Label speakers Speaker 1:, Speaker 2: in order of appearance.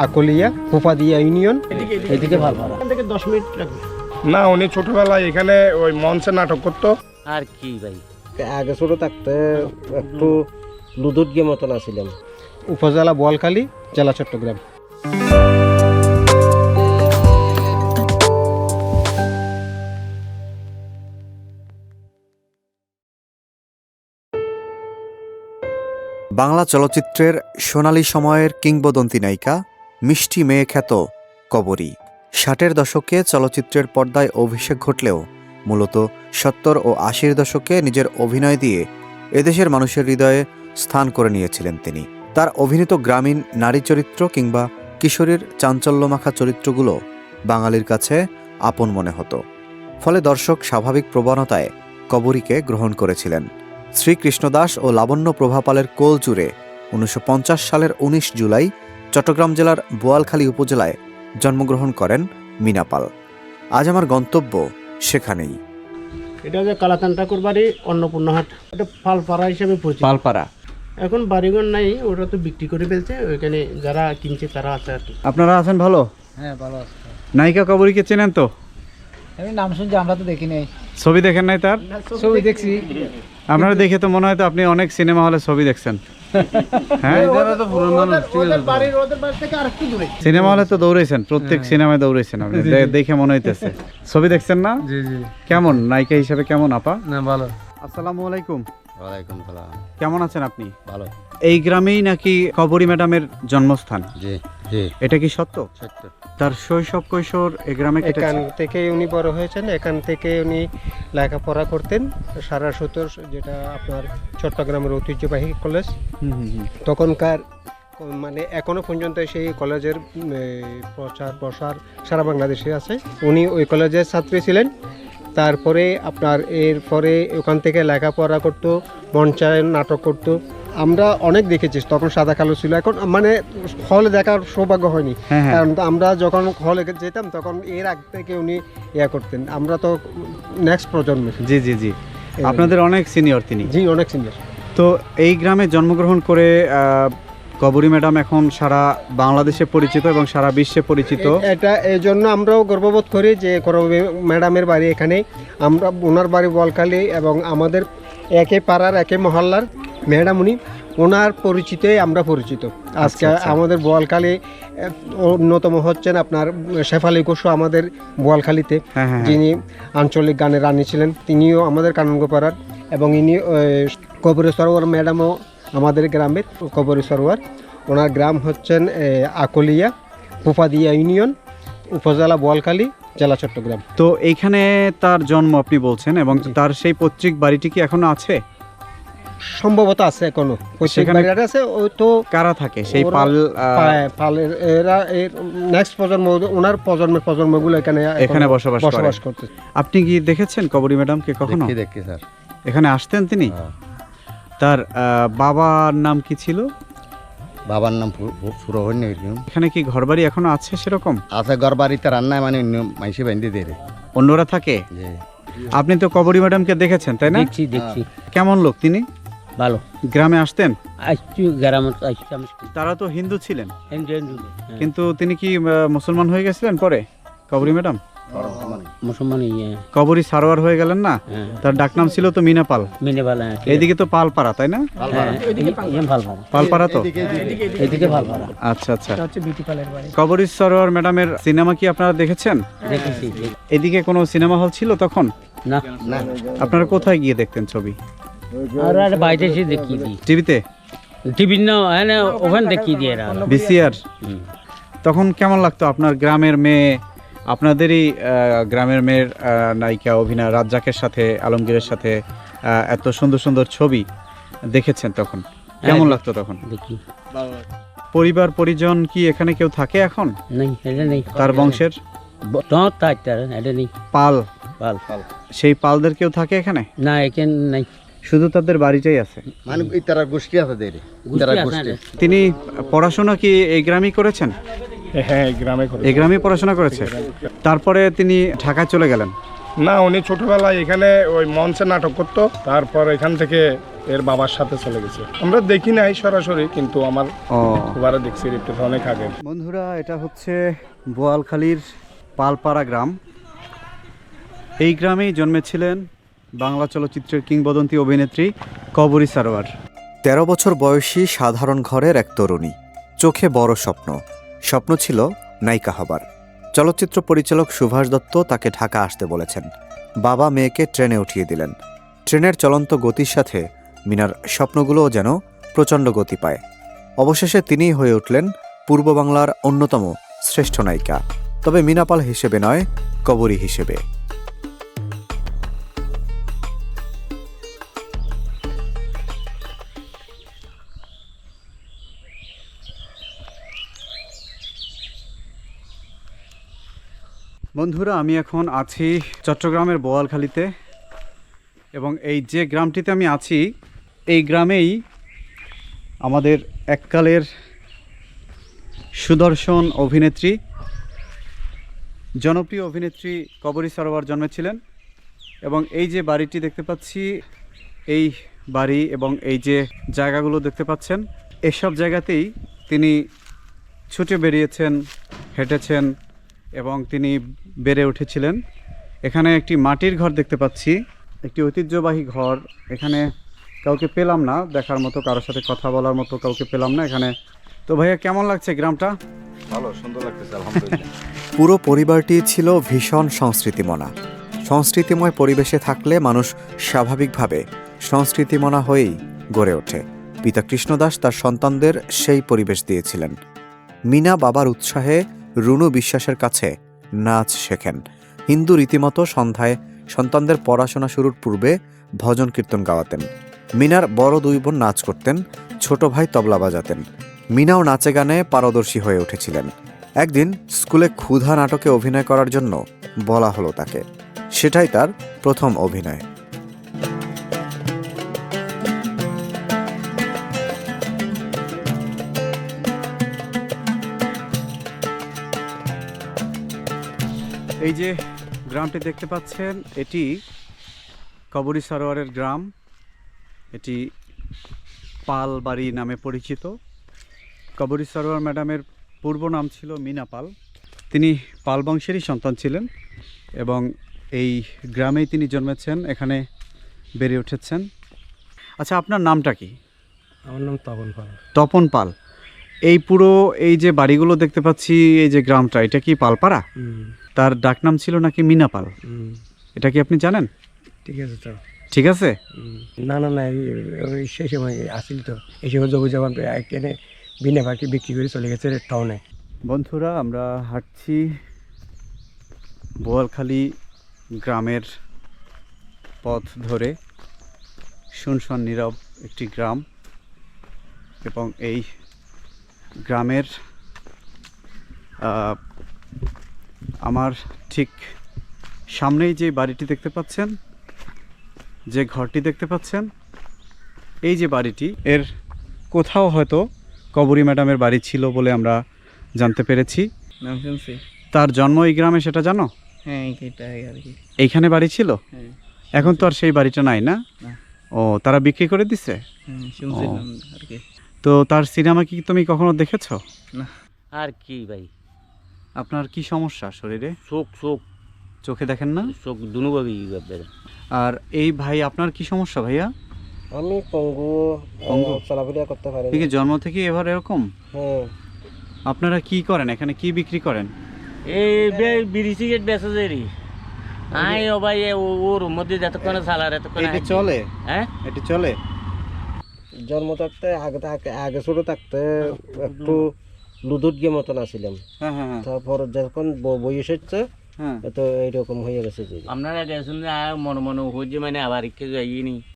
Speaker 1: আকুলিয়া ফুফাদিয়া union, এদিকে ভালপাড়া। এখান থেকে 10 মিনিট লাগবে।
Speaker 2: না, উনি ছোটবেলায় এখানে ওই মঞ্চে নাটক করতো।
Speaker 3: আর কি ভাই,
Speaker 1: আগে ছোট থাকতে একটু লুদুট গিয়ে মতন আছিলাম। উপজেলা বোয়ালখালী, জেলা চট্টগ্রাম।
Speaker 4: বাংলা চলচ্চিত্রের সোনালী সময়ের কিংবদন্তি নায়িকা, মিষ্টি মেয়ে খ্যাত কবরী। 60-এর দশকে চলচ্চিত্রের পর্দায় অভিষেক ঘটলেও মূলত 70 ও 80-এর দশকে নিজের অভিনয় দিয়ে এদেশের মানুষের হৃদয়ে স্থান করে নিয়েছিলেন তিনি। তার অভিনীত গ্রামীণ নারী চরিত্র কিংবা কিশোরীর চাঞ্চল্যমাখা চরিত্রগুলো বাঙালির কাছে আপন মনে হতো। ফলে দর্শক স্বাভাবিক প্রবণতায় কবরীকে গ্রহণ করেছিলেন। শ্রীকৃষ্ণ দাস ও লাবণ্য প্রভাপালের কোল জুড়ে 1950 সালের 19 জুলাই চট্টগ্রাম জেলার বোয়ালখালী উপজেলায় জন্মগ্রহণ করেন মীনা পাল। আজ আমার গন্তব্য সেখানেই।
Speaker 1: এটা যে কালাকান ঠাকুর বাড়ি, অন্নপূর্ণহাট, এটা পালপাড়া হিসেবে পরিচিত।
Speaker 5: পালপাড়া
Speaker 1: এখন বাড়িঘর নাই, ওটা তো বিক্রি করে ফেলছে। ওইখানে যারা কিনছে তারা আছে আর কি।
Speaker 5: আপনারা আছেন ভালো?
Speaker 3: হ্যাঁ ভালো আছে।
Speaker 5: নায়িকা কবরীকে চেনেন তো?
Speaker 3: আমি নাম শুনছি, আমরা তো দেখি নাই।
Speaker 5: ছবি দেখেন নাই তার?
Speaker 3: ছবি দেখছি।
Speaker 5: আপনারা দেখে তো মনে হয় তো আপনি অনেক সিনেমা হলে ছবি দেখছেন। হ্যাঁ, সিনেমা হলে তো দৌড়েছেন, প্রত্যেক সিনেমায় দৌড়েছেন আপনি, দেখে মনে হইতেছে। ছবি দেখছেন না?
Speaker 3: জি জি।
Speaker 5: কেমন নায়িকা হিসেবে কেমন আপা?
Speaker 3: না ভালো।
Speaker 5: আসসালামু আলাইকুম।
Speaker 3: ওয়ালাইকুম সালাম।
Speaker 5: কেমন আছেন আপনি?
Speaker 3: ভালো।
Speaker 5: এই গ্রামেই নাকি কবরী ম্যাডামের জন্মস্থান?
Speaker 3: জি জি।
Speaker 5: এটা কি সত্য?
Speaker 3: সত্য।
Speaker 5: তার শৈশব কৈশোর এই গ্রামে
Speaker 1: এখান
Speaker 5: কেটেছে?
Speaker 1: থেকে উনি বড় হয়েছেন, এখান থেকে উনি লেখাপড়া করতেন। সারা সত্তর, যেটা আপনার চট্টগ্রামের ঐতিহ্যবাহী কলেজ, তখনকার মানে এখনো পর্যন্ত সেই কলেজের প্রচার প্রসার সারা বাংলাদেশে আছে। উনি ওই কলেজের ছাত্রী ছিলেন। তারপরে আপনার এরপরে ওখান থেকে লেখাপড়া করতো, মঞ্চায়ন নাটক করতো। আমরা অনেক দেখেছি, তখন সাদা কালো ছিল। এখন মানে হলে দেখার সৌভাগ্য হয়নি, কারণ আমরা যখন হলে যেতাম তখন এর আগ থেকে উনি ইয়া করতেন। আমরা তো নেক্সট প্রজন্মের।
Speaker 5: জি জি জি। আপনাদের অনেক সিনিয়র তিনি।
Speaker 1: জি, অনেক সিনিয়র।
Speaker 5: তো এই গ্রামে জন্মগ্রহণ করে কবরী ম্যাডাম এখন সারা বাংলাদেশে পরিচিত এবং সারা বিশ্বে পরিচিত।
Speaker 1: এটা এই জন্য আমরাও গর্ববোধ করি যে কবরী ম্যাডামের বাড়ি এখানে। আমরা ওনার বাড়ি বোয়ালখালী এবং আমাদের একে পাড়ার একে মহল্লার ম্যাডাম উনি। ওনার পরিচিতে আমরা পরিচিত। আজকে আমাদের বোয়ালখালী অন্যতম হচ্ছেন আপনার শেফালি ঘোষ, আমাদের বোয়ালখালীতে, যিনি আঞ্চলিক গানের রানী ছিলেন। তিনিও আমাদের কানঙ্গপাড়ার, এবং ইনি কবরী সরোয়ার ম্যাডামও আমাদের গ্রামের কবরী সরোয়ার। ওনার গ্রাম হচ্ছেন আকুলিয়া, ফুফাদিয়া ইউনিয়ন, উপজেলা বোয়ালখালী, জেলা চট্টগ্রাম।
Speaker 5: তো এইখানে তার জন্ম আপনি বলছেন, এবং তার সেই পৈতৃক বাড়িটি কি এখনো আছে?
Speaker 1: সম্ভবত আছে এখনো, আছে। ওই তো
Speaker 5: কারা থাকে সেই
Speaker 1: পালের এরা, এর নেক্সট প্রজন্ম, ওনার প্রজন্মগুলো এখানে বসবাস করতে।
Speaker 5: আপনি কি দেখেছেন কবরী ম্যাডামকে কখনো?
Speaker 3: দেখি স্যার।
Speaker 5: এখানে আসতেন তিনি? তার বাবার নাম কি ছিল?
Speaker 3: বাবার নাম সুরহন।
Speaker 5: এখানে কি ঘরবাড়ি এখনো আছে সেরকম?
Speaker 3: আছে, ঘর বাড়িতে রান্নায় মানে মাইসে বান্ধি দিয়ে
Speaker 5: অন্যরা থাকে। আপনি তো কবরী ম্যাডামকে দেখেছেন তাই না?
Speaker 3: দেখছি।
Speaker 5: কেমন লোক তিনি?
Speaker 3: ভালো।
Speaker 5: গ্রামে আসতেন?
Speaker 3: আসতাম।
Speaker 5: তারা তো হিন্দু ছিলেন, কিন্তু তিনি কি মুসলমান হয়ে গেছিলেন পরে কবরী ম্যাডাম?
Speaker 3: মুসলমান।
Speaker 5: কবরী সারোয়ার হয়ে গেলেন না? তার ডাকনাম ছিল তো মীনা পাল। এইদিকে তো পালপাড়া তাই না? পালপাড়া তো। আচ্ছা আচ্ছা। কবরী সারোয়ার ম্যাডামের সিনেমা কি আপনারা দেখেছেন?
Speaker 3: দেখেছি।
Speaker 5: এদিকে কোনো সিনেমা হল ছিল তখন?
Speaker 3: না।
Speaker 5: আপনারা কোথায় গিয়ে দেখতেন ছবি?
Speaker 3: আর বাইরে এসে দেখিয়ে দিই।
Speaker 5: টিভিতে?
Speaker 3: টিভি না, ওখানে দেখিয়ে দিয়ে
Speaker 5: ভিসিআর। তখন কেমন লাগতো আপনার গ্রামের মেয়ে, আপনাদেরই গ্রামের মেয়ের নায়িকা অভিনয় রাজ্জাকের সাথে, আলমগীরের সাথে এত সুন্দর সুন্দর ছবি দেখেছেন, তখন কেমন লাগতো? তখন
Speaker 3: দেখি।
Speaker 5: পরিবার পরিজন কি এখানে কেউ থাকে এখন?
Speaker 3: নেই।
Speaker 5: তার বংশের পাল, সেই পালদের কেউ থাকে এখানে?
Speaker 3: না, এখানে নাই।
Speaker 5: শুধু তাদের বাড়িটাই আছে,
Speaker 3: মানে তারা গোষ্ঠী আছে।
Speaker 5: তিনি পড়াশোনা কি এই গ্রামেই করেছেন?
Speaker 2: হ্যাঁ,
Speaker 5: এই গ্রামে পড়াশোনা করেছে। তারপরে তিনি ঢাকায় চলে গেলেন।
Speaker 2: না, উনি ছোটবেলায় এখানে ওই মঞ্চে নাটক করতো, তারপর এখান থেকে এর বাবার সাথে চলে গেছে। আমরা দেখি নাই সরাসরি, কিন্তু আমার বারে দেখছি এটা অনেক আগে।
Speaker 5: বন্ধুরা, এটা হচ্ছে বোয়ালখালীর পালপাড়া গ্রাম। এই গ্রামেই জন্মেছিলেন বাংলা চলচ্চিত্রের কিংবদন্তি অভিনেত্রী কবরী সারোয়ার।
Speaker 4: ১৩ বছর বয়সী সাধারণ ঘরের এক তরুণী, চোখে বড় স্বপ্ন। স্বপ্ন ছিল নায়িকা হবার। চলচ্চিত্র পরিচালক সুভাষ দত্ত তাকে ঢাকা আসতে বলেছেন। বাবা মেয়েকে ট্রেনে উঠিয়ে দিলেন। ট্রেনের চলন্ত গতির সাথে মিনার স্বপ্নগুলোও যেন প্রচণ্ড গতি পায়। অবশেষে তিনিই হয়ে উঠলেন পূর্ব বাংলার অন্যতম শ্রেষ্ঠ নায়িকা, তবে মিনা পাল হিসেবে নয়, কবরী হিসেবে।
Speaker 5: বন্ধুরা, আমি এখন আছি চট্টগ্রামের বোয়ালখালীতে, এবং এই যে গ্রামটিতে আমি আছি এই গ্রামেই আমাদের এককালের সুদর্শন অভিনেত্রী, জনপ্রিয় অভিনেত্রী কবরী সারোয়ার জন্মেছিলেন। এবং এই যে বাড়িটি দেখতে পাচ্ছি, এই বাড়ি এবং এই যে জায়গাগুলো দেখতে পাচ্ছেন, এসব জায়গাতেই তিনি ছুটে বেরিয়েছেন, হেঁটেছেন এবং তিনি বেড়ে উঠেছিলেন। এখানে একটি মাটির ঘর দেখতে পাচ্ছি, একটি ঐতিহ্যবাহী ঘর। এখানে কাউকে পেলাম না দেখার মতো, কারোর সাথে কথা বলার মতো কাউকে পেলাম না এখানে। তো ভাইয়া, কেমন লাগছে গ্রামটা?
Speaker 6: ভালো, সুন্দর লাগতেছে, আলহামদুলিল্লাহ।
Speaker 4: পুরো পরিবারটি ছিল ভীষণ সংস্কৃতিমনা। সংস্কৃতিময় পরিবেশে থাকলে মানুষ স্বাভাবিকভাবে সংস্কৃতিমনা হয়েই গড়ে ওঠে। পিতা কৃষ্ণদাস তার সন্তানদের সেই পরিবেশ দিয়েছিলেন। মিনা বাবার উৎসাহে রুনু বিশ্বাসের কাছে নাচ শেখেন। হিন্দু রীতিমতো সন্ধ্যায় সন্তানদের পড়াশোনা শুরুর পূর্বে ভজন কীর্তন গাওয়াতেন। মিনার বড় দুই বোন নাচ করতেন, ছোট ভাই তবলা বাজাতেন। মিনাও নাচে গানে পারদর্শী হয়ে উঠেছিলেন। একদিন স্কুলে ক্ষুধা নাটকে অভিনয় করার জন্য বলা হলো তাকে। সেটাই তার প্রথম অভিনয়।
Speaker 5: এই যে গ্রামটি দেখতে পাচ্ছেন, এটি কবরী সারোয়ারের গ্রাম। এটি পাল বাড়ি নামে পরিচিত। কবরী সারোয়ার ম্যাডামের পূর্ব নাম ছিল মিনা পাল। তিনি পাল বংশেরই সন্তান ছিলেন এবং এই গ্রামেই তিনি জন্মেছেন, এখানে বেড়ে উঠেছেন। আচ্ছা, আপনার নামটা কি?
Speaker 1: আমার নাম তপন পাল।
Speaker 5: তপন পাল। এই পুরো এই যে বাড়িগুলো দেখতে পাচ্ছি, এই যে গ্রামটা, এটা কি পালপাড়া? তার ডাকনাম ছিল নাকি মিনা পাল? এটা কি আপনি জানেন?
Speaker 1: ঠিক আছে তো।
Speaker 5: ঠিক আছে।
Speaker 1: না না না, ওই সেই সময় আসিল তো, এই সময় জমি জমা কেনে বিনা বাকি বিক্রি করে চলে গেছে টাউনে।
Speaker 5: বন্ধুরা, আমরা হাঁটছি বোয়ালখালী গ্রামের পথ ধরে। শুনশান নীরব একটি গ্রাম, এবং এই গ্রামের আমার ঠিক সামনেই যে বাড়িটি দেখতে পাচ্ছেন, যে ঘরটি দেখতে পাচ্ছেন, এই যে বাড়িটি, এর কোথাও হয়তো কবরী ম্যাডামের বাড়ি ছিল বলে আমরা জানতে পেরেছি।
Speaker 3: নাম শুনছি।
Speaker 5: তার জন্ম এই গ্রামে, সেটা জানো?
Speaker 3: হ্যাঁ, এটাই আর কি।
Speaker 5: এইখানে বাড়ি ছিল?
Speaker 3: হ্যাঁ।
Speaker 5: এখন তো আর সেই বাড়িটা নাই, না?
Speaker 3: না।
Speaker 5: ও, তারা বিক্রি করে দিছে?
Speaker 3: শুনছিলাম আর কি।
Speaker 5: তো তার সিনেমা কি তুমি কখনো দেখেছো?
Speaker 3: না। আর কি ভাই,
Speaker 5: আপনার কি সমস্যা শরীরে?
Speaker 3: চোখ
Speaker 5: চোখে দেখেন না?
Speaker 3: চোখ দুনুভাবেই ব্যাপারে।
Speaker 5: আর এই ভাই, আপনার কি সমস্যা ভাইয়া?
Speaker 1: আমি পঙ্গু,
Speaker 5: পঙ্গু?
Speaker 1: চলাফেরা করতে পারি
Speaker 5: কি জন্ম থেকে এবার এরকম?
Speaker 1: হ্যাঁ।
Speaker 5: আপনারা কি করেন এখানে, কি বিক্রি করেন?
Speaker 3: এই বিড়ি সিগারেট বেচা যারি। আই ও ভাই, ওর মধ্যে যতক্ষণ সালার এতক্ষণ
Speaker 5: এটা চলে?
Speaker 3: হ্যাঁ,
Speaker 5: এটা চলে।
Speaker 1: জন্ম থাকতে আগে ছোট থাকতে একটু লুদুট গিয়ে মতন আসছিলাম।
Speaker 5: হ্যাঁ হ্যাঁ হ্যাঁ
Speaker 1: তারপর যখন বয়স হচ্ছে
Speaker 5: হ্যাঁ।
Speaker 1: তো এইরকম হয়ে গেছে যে
Speaker 3: আপনারা গেছেন মনে মনে হচ্ছে, মানে আবার একটু যাইনি।